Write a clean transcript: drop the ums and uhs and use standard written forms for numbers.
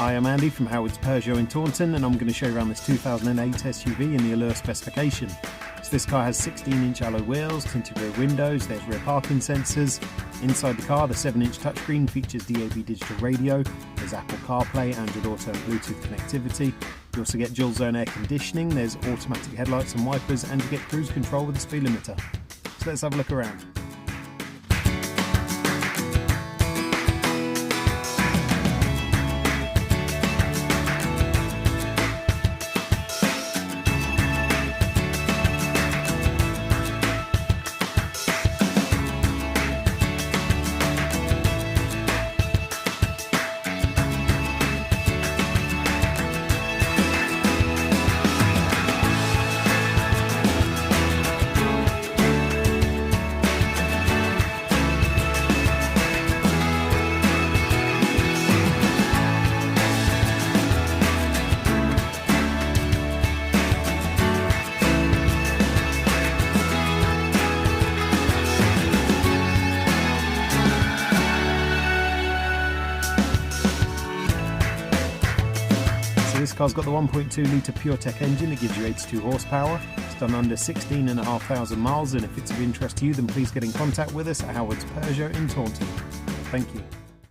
Hi, I'm Andy from Howard's Peugeot in Taunton, and I'm going to show you around this 2008 SUV in the Allure specification. So this car has 16-inch alloy wheels, tinted rear windows, there's rear parking sensors. Inside the car, the 7-inch touchscreen features DAB digital radio, there's Apple CarPlay, Android Auto and Bluetooth connectivity. You also get dual zone air conditioning, there's automatic headlights and wipers, and you get cruise control with a speed limiter. So let's have a look around. This car's got the 1.2 litre PureTech engine that gives you 82 horsepower. It's done under 16,500 miles, and if it's of interest to you, then please get in contact with us at Howard's Peugeot in Taunton. Thank you.